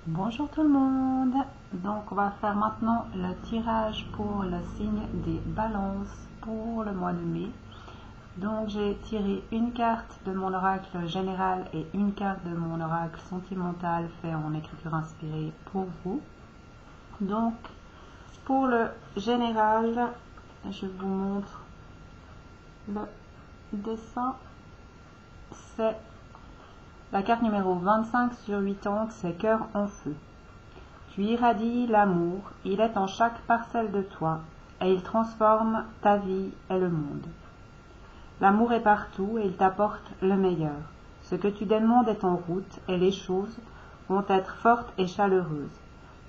Bonjour tout le monde, donc on va faire maintenant le tirage pour le signe des balances pour le mois de mai. Donc j'ai tiré une carte de mon oracle général et une carte de mon oracle sentimental fait en écriture inspirée pour vous. Donc pour le général, je vous montre le dessin, c'est la carte numéro 25 sur 80, c'est cœur en feu. Tu irradies l'amour, il est en chaque parcelle de toi, et il transforme ta vie et le monde. L'amour est partout et il t'apporte le meilleur. Ce que tu demandes est en route et les choses vont être fortes et chaleureuses.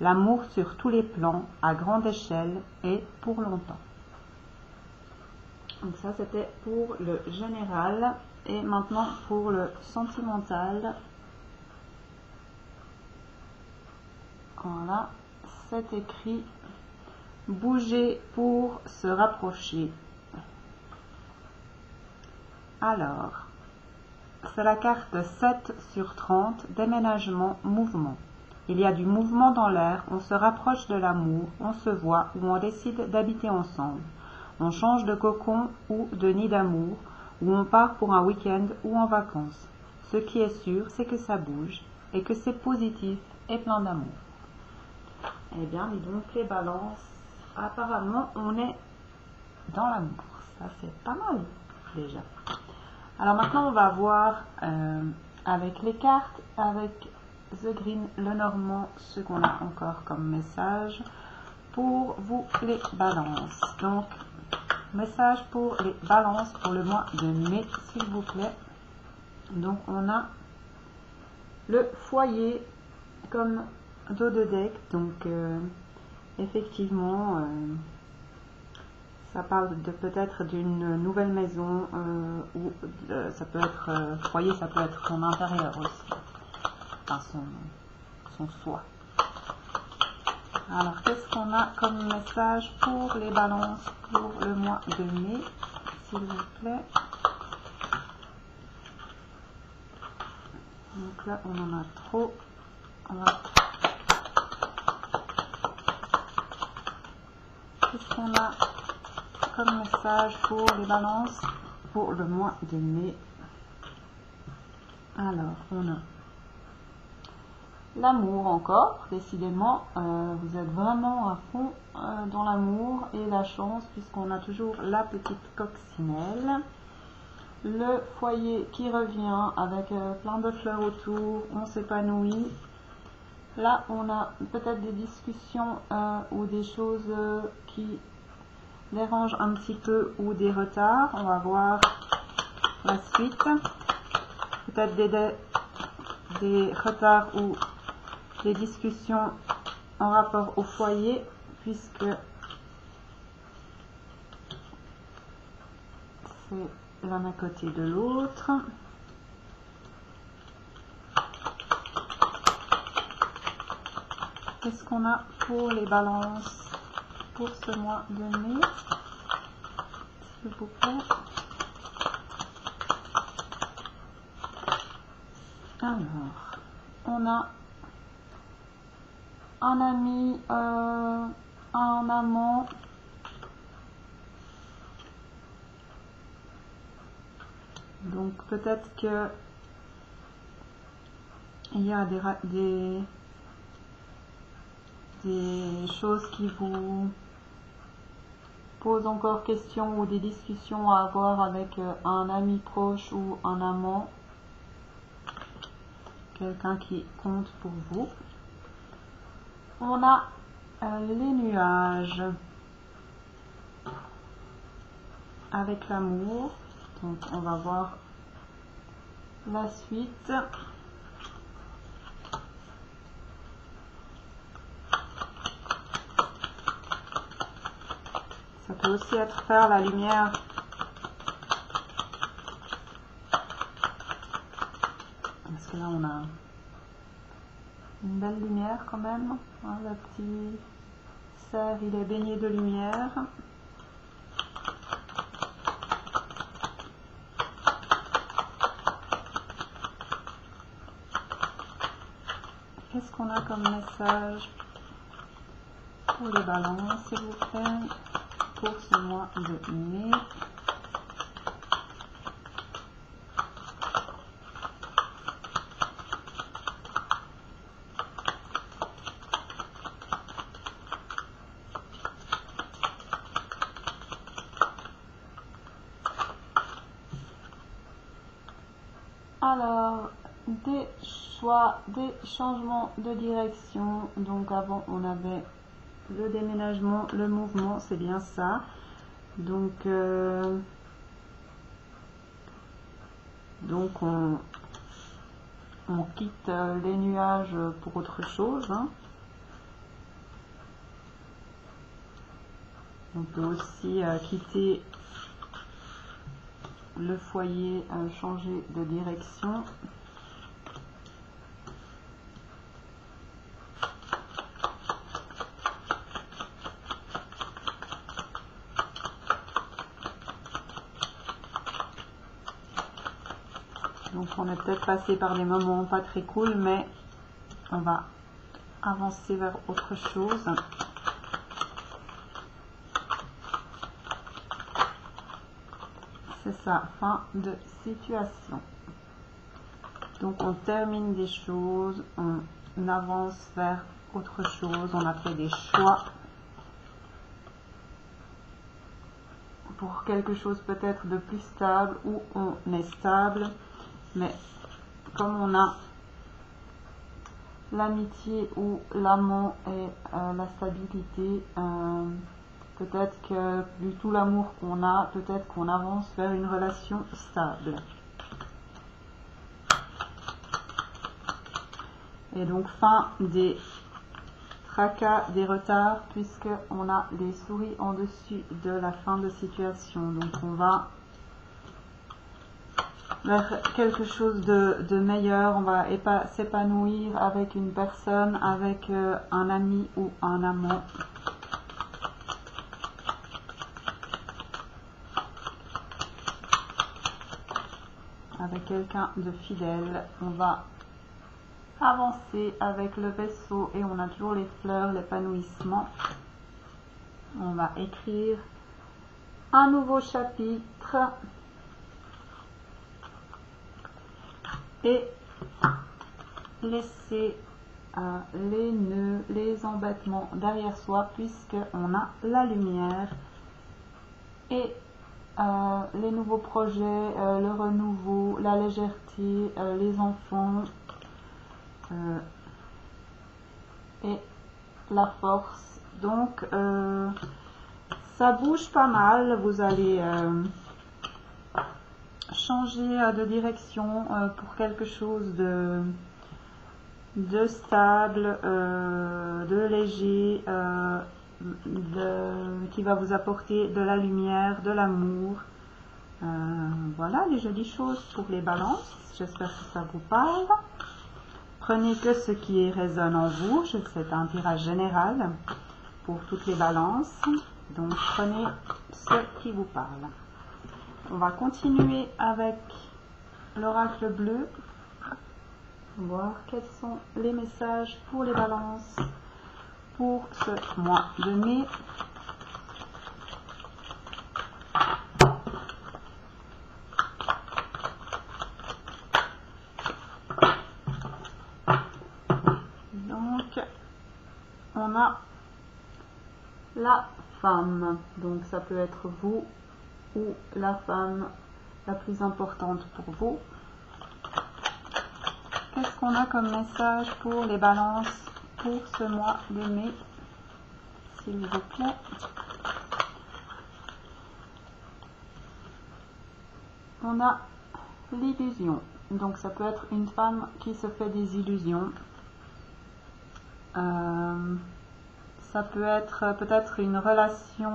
L'amour sur tous les plans, à grande échelle et pour longtemps. Donc ça c'était pour le général et maintenant pour le sentimental. Voilà, c'est écrit « Bouger pour se rapprocher ». Alors, c'est la carte 7 sur 30, déménagement, mouvement. Il y a du mouvement dans l'air, on se rapproche de l'amour, on se voit ou on décide d'habiter ensemble. On change de cocon ou de nid d'amour, ou on part pour un week-end ou en vacances. Ce qui est sûr, c'est que ça bouge et que c'est positif et plein d'amour. Eh bien, dis donc, les balances, apparemment, on est dans l'amour. Ça, c'est pas mal, déjà. Alors maintenant, on va voir avec les cartes, avec The Green, le Normand, ce qu'on a encore comme message pour vous, les balances. Donc, message pour les balances pour le mois de mai, s'il vous plaît. Donc, on a le foyer comme dos de deck, donc effectivement ça parle de peut-être d'une nouvelle maison ou ça peut être foyer, ça peut être son intérieur aussi, enfin son soi. Alors qu'est-ce qu'on a comme message pour les balances pour le mois de mai, s'il vous plaît? Donc là on en a trop. Qu'est-ce qu'on a comme message pour les balances pour le mois de mai? Alors, on a l'amour encore, décidément, vous êtes vraiment à fond dans l'amour et la chance puisqu'on a toujours la petite coccinelle. Le foyer qui revient avec plein de fleurs autour, on s'épanouit. Là, on a peut-être des discussions ou des choses qui dérangent un petit peu ou des retards. On va voir la suite. Peut-être des retards ou des discussions en rapport au foyer, puisque c'est l'un à côté de l'autre. Qu'est-ce qu'on a pour les balances pour ce mois de mai, s'il vous plaît? Alors, on a un ami, un amant, donc peut-être que il y a des choses qui vous posent encore question ou des discussions à avoir avec un ami proche ou un amant, quelqu'un qui compte pour vous. On a les nuages avec l'amour, donc on va voir la suite. Ça peut aussi être faire la lumière parce que là on a une belle lumière quand même, hein, le petit cerf il est baigné de lumière. Qu'est-ce qu'on a comme message pour les balances, s'il vous plaît, pour ce mois de mai? Alors, des choix, des changements de direction. Donc avant, on avait le déménagement, le mouvement, c'est bien ça. Donc on quitte les nuages pour autre chose. Hein. On peut aussi quitter le foyer, changer de direction. Donc on est peut-être passé par des moments pas très cool, mais on va avancer vers autre chose. C'est ça, fin de situation. Donc on termine des choses, on avance vers autre chose, on a fait des choix pour quelque chose peut-être de plus stable, où on est stable, mais comme on a l'amitié ou l'amour et la stabilité, peut-être que vu tout l'amour qu'on a, peut-être qu'on avance vers une relation stable. Et donc fin des tracas, des retards, puisque on a les souris en dessus de la fin de situation. Donc on va vers quelque chose de meilleur, on va s'épanouir avec une personne, avec un ami ou un amant. Avec quelqu'un de fidèle, on va avancer avec le vaisseau et on a toujours les fleurs, l'épanouissement. On va écrire un nouveau chapitre et laisser les nœuds, les embêtements derrière soi, puisque on a la lumière et les nouveaux projets, le renouveau, la légèreté, les enfants et la force. Donc ça bouge pas mal, vous allez changer de direction pour quelque chose de stable, de léger, qui va vous apporter de la lumière, de l'amour. Voilà les jolies choses pour les balances. J'espère que ça vous parle. Prenez que ce qui résonne en vous. C'est un tirage général pour toutes les balances. Donc prenez ce qui vous parle. On va continuer avec l'oracle bleu. Voir quels sont les messages pour les balances pour ce mois de mai. Donc on a la femme, donc ça peut être vous ou la femme la plus importante pour vous. Qu'est-ce qu'on a comme message pour les balances pour ce mois de mai, s'il vous plaît? On a l'illusion. Donc ça peut être une femme qui se fait des illusions. Ça peut être peut-être une relation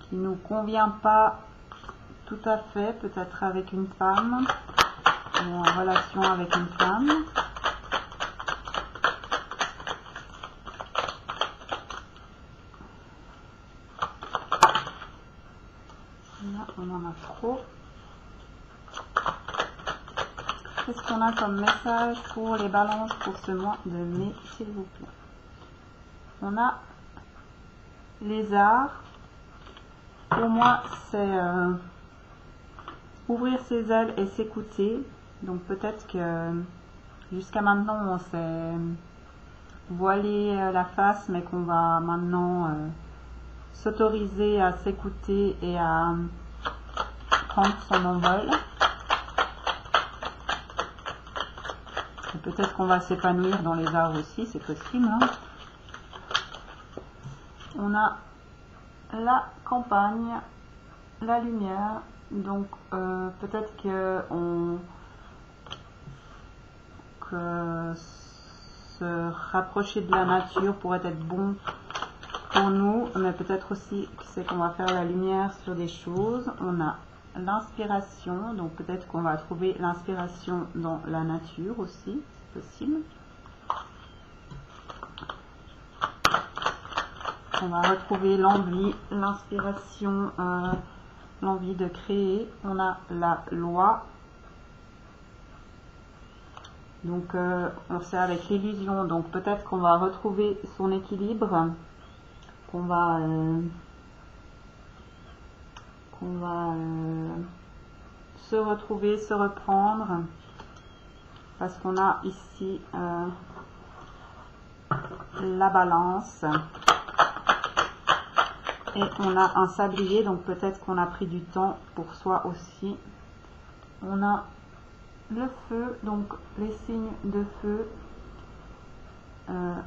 qui nous convient pas tout à fait, peut-être avec une femme ou en relation avec une femme. Là, on en a trop. Qu'est-ce qu'on a comme message pour les balances pour ce mois de mai, s'il vous plaît? On a les arts. Pour moi, c'est ouvrir ses ailes et s'écouter. Donc peut-être que jusqu'à maintenant, on s'est voilé la face, mais qu'on va maintenant s'autoriser à s'écouter et à prendre son envol. Peut-être qu'on va s'épanouir dans les arts aussi, c'est possible. Hein. On a la campagne, la lumière, donc peut-être que se rapprocher de la nature pourrait être bon pour nous, mais peut-être aussi que c'est qu'on va faire la lumière sur des choses. On a l'inspiration, donc peut-être qu'on va trouver l'inspiration dans la nature aussi, c'est possible. On va retrouver l'envie, l'inspiration, l'envie de créer. On a la loi. Donc on sait avec l'illusion, donc peut-être qu'on va retrouver son équilibre, qu'on va se retrouver, se reprendre, parce qu'on a ici la balance et on a un sablier, donc peut-être qu'on a pris du temps pour soi aussi. On a le feu, donc les signes de feu,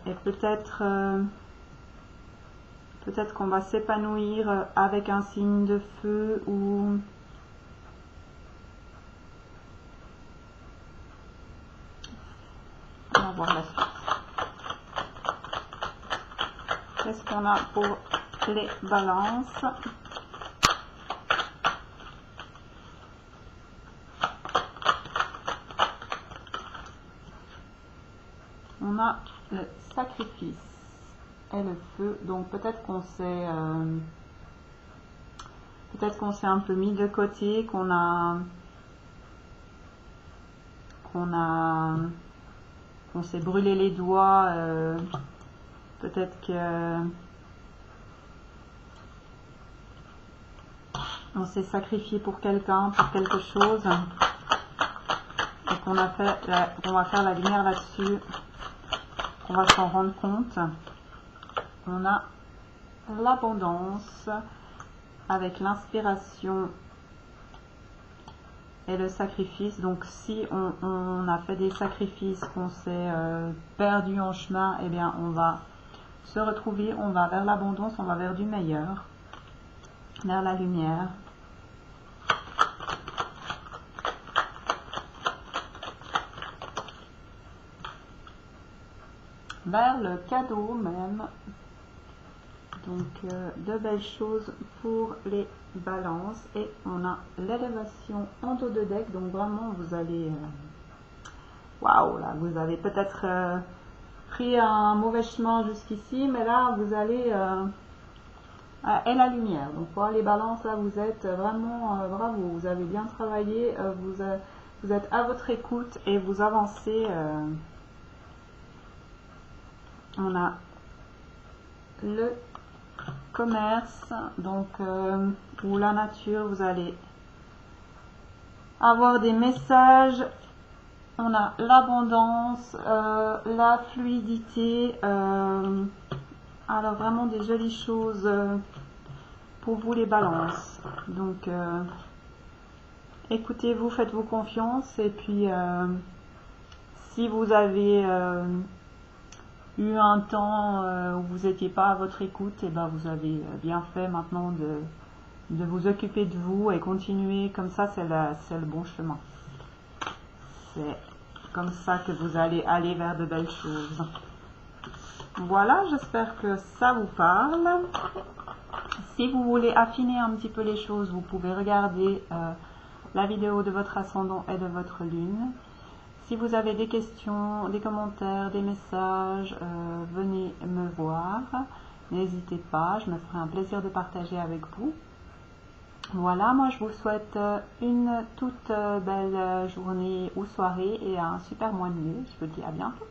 et peut-être qu'on va s'épanouir avec un signe de feu, ou on va voir la suite. Qu'est-ce qu'on a pour les balances? On a le sacrifice et le feu, donc peut-être qu'on s'est un peu mis de côté, qu'on s'est brûlé les doigts, peut-être que on s'est sacrifié pour quelqu'un, pour quelque chose, et qu'on va faire la lumière là-dessus. On va s'en rendre compte. On a l'abondance avec l'inspiration et le sacrifice. Donc si on a fait des sacrifices, qu'on s'est perdu en chemin, eh bien on va se retrouver, on va vers l'abondance, on va vers du meilleur, vers la lumière. Vers le cadeau même. Donc de belles choses pour les balances. Et on a l'élévation en dos de deck, donc vraiment vous allez waouh, là vous avez peut-être pris un mauvais chemin jusqu'ici, mais là vous allez et la lumière. Donc pour les balances, là vous êtes vraiment bravo, vous avez bien travaillé, vous êtes à votre écoute et vous avancez. On a le commerce, donc ou la nature, vous allez avoir des messages. On a l'abondance, la fluidité, alors vraiment des jolies choses pour vous les balances. Donc écoutez-vous, faites-vous confiance, et puis si vous avez eu un temps où vous n'étiez pas à votre écoute, et ben vous avez bien fait maintenant de vous occuper de vous et continuer comme ça, c'est le bon chemin. C'est comme ça que vous allez aller vers de belles choses. Voilà, j'espère que ça vous parle. Si vous voulez affiner un petit peu les choses, vous pouvez regarder la vidéo de votre ascendant et de votre lune. Si vous avez des questions, des commentaires, des messages, venez me voir. N'hésitez pas, je me ferai un plaisir de partager avec vous. Voilà, moi je vous souhaite une toute belle journée ou soirée et un super mois de mai. Je vous dis à bientôt.